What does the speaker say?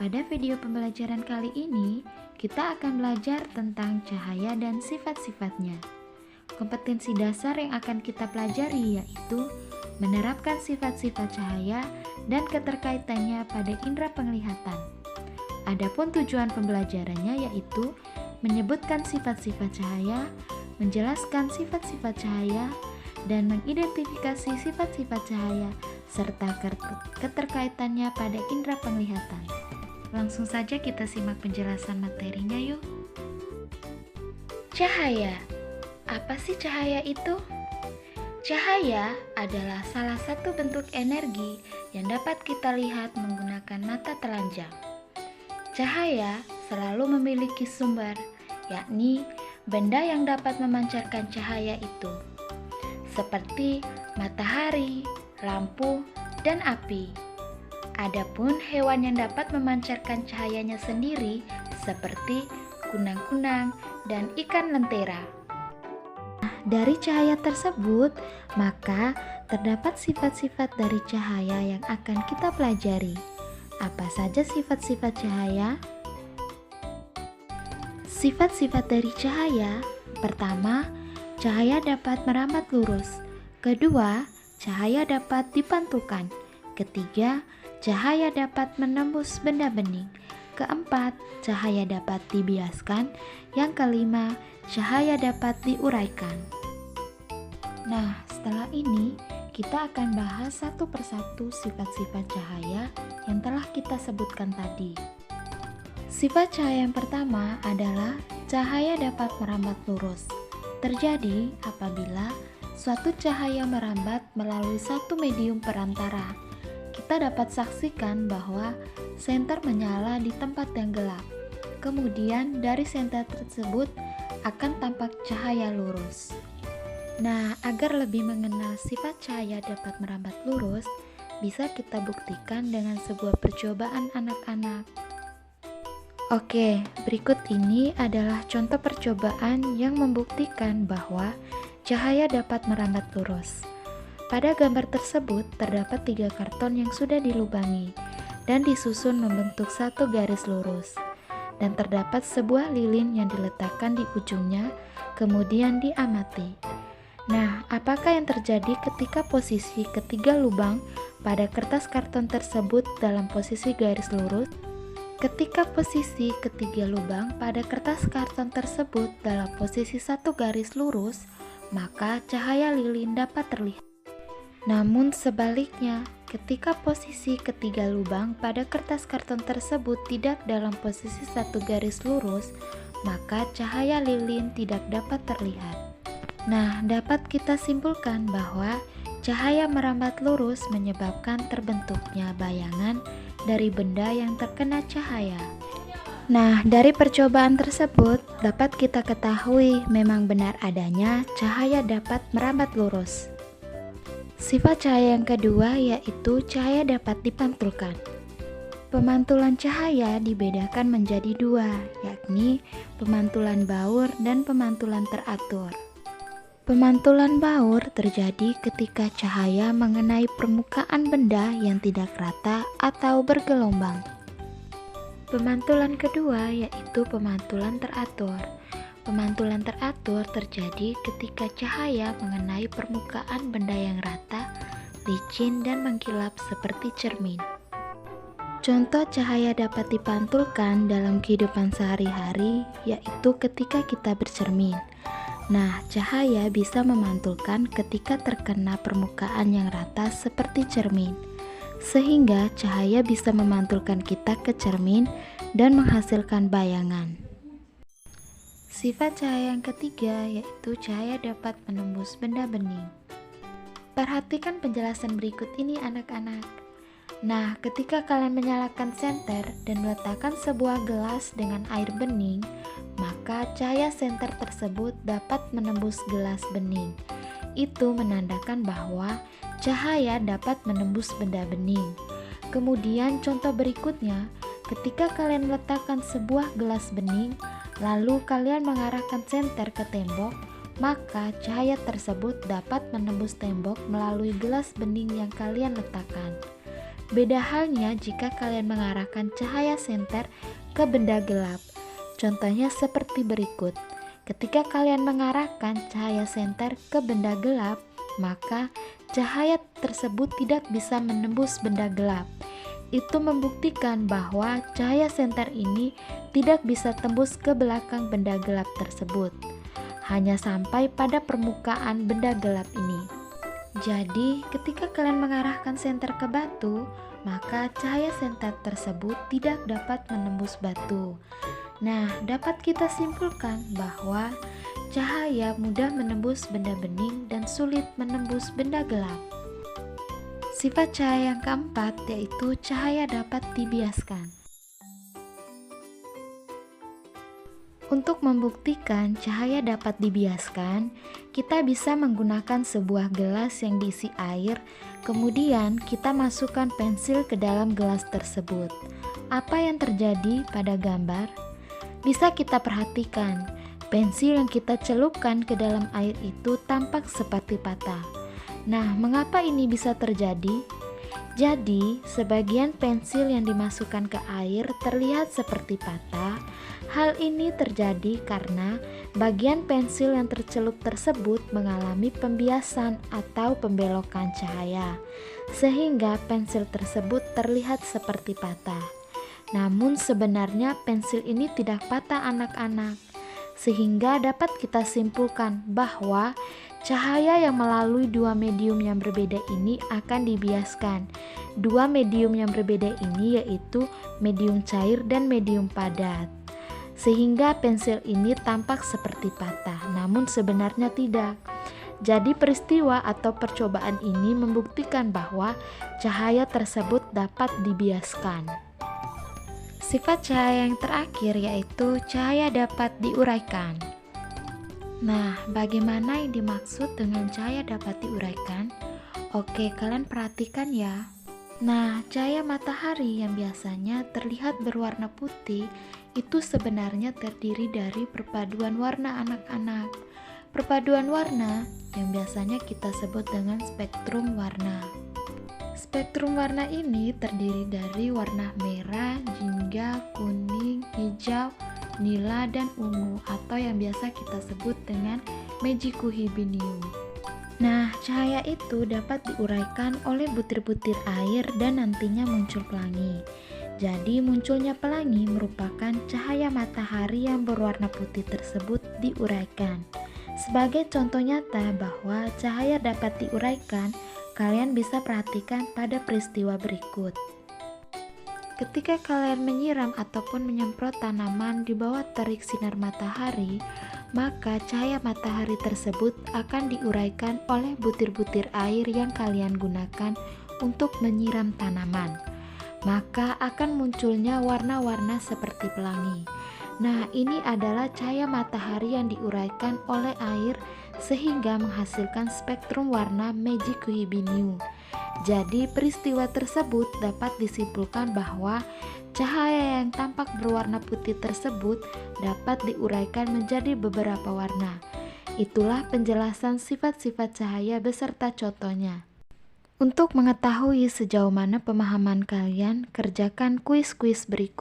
Pada video pembelajaran kali ini, kita akan belajar tentang cahaya dan sifat-sifatnya. Kompetensi dasar yang akan kita pelajari yaitu menerapkan sifat-sifat cahaya dan keterkaitannya pada indera penglihatan. Adapun tujuan pembelajarannya yaitu menyebutkan sifat-sifat cahaya, menjelaskan sifat-sifat cahaya, dan mengidentifikasi sifat-sifat cahaya serta keterkaitannya pada indera penglihatan. Langsung saja kita simak penjelasan materinya yuk. Cahaya. Apa sih cahaya itu? Cahaya adalah salah satu bentuk energi yang dapat kita lihat menggunakan mata telanjang. Cahaya selalu memiliki sumber, yakni benda yang dapat memancarkan cahaya itu, seperti matahari, lampu, dan api. Adapun hewan yang dapat memancarkan cahayanya sendiri seperti kunang-kunang dan ikan lentera. Dari cahaya tersebut, maka terdapat sifat-sifat dari cahaya yang akan kita pelajari. Apa saja sifat-sifat cahaya? Sifat-sifat dari cahaya, pertama, cahaya dapat merambat lurus. Kedua, cahaya dapat dipantulkan. Ketiga, cahaya dapat menembus benda bening. Keempat, cahaya dapat dibiaskan. Yang kelima, cahaya dapat diuraikan. Nah, setelah ini kita akan bahas satu persatu sifat-sifat cahaya yang telah kita sebutkan tadi. Sifat cahaya yang pertama adalah cahaya dapat merambat lurus. Terjadi apabila suatu cahaya merambat melalui satu medium perantara. Kita dapat saksikan bahwa senter menyala di tempat yang gelap. Kemudian dari senter tersebut akan tampak cahaya lurus. Nah, agar lebih mengenal sifat cahaya dapat merambat lurus, bisa kita buktikan dengan sebuah percobaan anak-anak. Oke, berikut ini adalah contoh percobaan yang membuktikan bahwa cahaya dapat merambat lurus. Pada gambar tersebut terdapat 3 karton yang sudah dilubangi dan disusun membentuk satu garis lurus. Dan terdapat sebuah lilin yang diletakkan di ujungnya, kemudian diamati. Nah, apakah yang terjadi ketika posisi ketiga lubang pada kertas karton tersebut dalam posisi garis lurus? Ketika posisi ketiga lubang pada kertas karton tersebut dalam posisi satu garis lurus, maka cahaya lilin dapat terlihat. Namun sebaliknya, ketika posisi ketiga lubang pada kertas karton tersebut tidak dalam posisi satu garis lurus, maka cahaya lilin tidak dapat terlihat. Nah, dapat kita simpulkan bahwa cahaya merambat lurus menyebabkan terbentuknya bayangan dari benda yang terkena cahaya. Nah, dari percobaan tersebut dapat kita ketahui memang benar adanya cahaya dapat merambat lurus. Sifat cahaya yang kedua yaitu cahaya dapat dipantulkan. Pemantulan cahaya dibedakan menjadi 2, yakni pemantulan baur dan pemantulan teratur. Pemantulan baur terjadi ketika cahaya mengenai permukaan benda yang tidak rata atau bergelombang. Pemantulan kedua yaitu pemantulan teratur. Pemantulan teratur terjadi ketika cahaya mengenai permukaan benda yang rata, licin, dan mengkilap seperti cermin. Contoh cahaya dapat dipantulkan dalam kehidupan sehari-hari yaitu ketika kita bercermin. Nah, cahaya bisa memantulkan ketika terkena permukaan yang rata seperti cermin, sehingga cahaya bisa memantulkan kita ke cermin dan menghasilkan bayangan. Sifat cahaya yang ketiga yaitu cahaya dapat menembus benda bening. Perhatikan penjelasan berikut ini anak-anak. Nah, ketika kalian menyalakan senter dan meletakkan sebuah gelas dengan air bening, maka cahaya senter tersebut dapat menembus gelas bening. Itu menandakan bahwa cahaya dapat menembus benda bening. Kemudian contoh berikutnya, ketika kalian meletakkan sebuah gelas bening, lalu kalian mengarahkan senter ke tembok, maka cahaya tersebut dapat menembus tembok melalui gelas bening yang kalian letakkan. Beda halnya jika kalian mengarahkan cahaya senter ke benda gelap. Contohnya seperti berikut. Ketika kalian mengarahkan cahaya senter ke benda gelap, maka cahaya tersebut tidak bisa menembus benda gelap. Itu membuktikan bahwa cahaya senter ini tidak bisa tembus ke belakang benda gelap tersebut, hanya sampai pada permukaan benda gelap ini. Jadi, ketika kalian mengarahkan senter ke batu, maka cahaya senter tersebut tidak dapat menembus batu. Nah, dapat kita simpulkan bahwa cahaya mudah menembus benda bening dan sulit menembus benda gelap. Sifat cahaya yang keempat yaitu cahaya dapat dibiaskan. Untuk membuktikan cahaya dapat dibiaskan, kita bisa menggunakan sebuah gelas yang diisi air, kemudian kita masukkan pensil ke dalam gelas tersebut. Apa yang terjadi pada gambar? Bisa kita perhatikan, pensil yang kita celupkan ke dalam air itu tampak seperti patah. Nah, mengapa ini bisa terjadi? Jadi, sebagian pensil yang dimasukkan ke air terlihat seperti patah. Hal ini terjadi karena bagian pensil yang tercelup tersebut mengalami pembiasan atau pembelokan cahaya, sehingga pensil tersebut terlihat seperti patah. Namun sebenarnya pensil ini tidak patah anak-anak, sehingga dapat kita simpulkan bahwa cahaya yang melalui dua medium yang berbeda ini akan dibiaskan. Dua medium yang berbeda ini yaitu medium cair dan medium padat. Sehingga pensil ini tampak seperti patah, namun sebenarnya tidak. Jadi peristiwa atau percobaan ini membuktikan bahwa cahaya tersebut dapat dibiaskan. Sifat cahaya yang terakhir yaitu cahaya dapat diuraikan. Nah, bagaimana yang dimaksud dengan cahaya dapat diuraikan? Oke, kalian perhatikan ya. Nah, cahaya matahari yang biasanya terlihat berwarna putih itu sebenarnya terdiri dari perpaduan warna anak-anak. Perpaduan warna yang biasanya kita sebut dengan spektrum warna. Spektrum warna ini terdiri dari warna merah, jingga, kuning, hijau, nila, dan ungu atau yang biasa kita sebut dengan magikuhibinium. Nah, cahaya itu dapat diuraikan oleh butir-butir air dan nantinya muncul pelangi. Jadi munculnya pelangi merupakan cahaya matahari yang berwarna putih tersebut diuraikan. Sebagai contoh nyata bahwa cahaya dapat diuraikan, kalian bisa perhatikan pada peristiwa berikut. Ketika kalian menyiram ataupun menyemprot tanaman di bawah terik sinar matahari, maka cahaya matahari tersebut akan diuraikan oleh butir-butir air yang kalian gunakan untuk menyiram tanaman. Maka akan munculnya warna-warna seperti pelangi. Nah, ini adalah cahaya matahari yang diuraikan oleh air sehingga menghasilkan spektrum warna magikuhibinium. Jadi, peristiwa tersebut dapat disimpulkan bahwa cahaya yang tampak berwarna putih tersebut dapat diuraikan menjadi beberapa warna. Itulah penjelasan sifat-sifat cahaya beserta contohnya. Untuk mengetahui sejauh mana pemahaman kalian, kerjakan kuis-kuis berikut.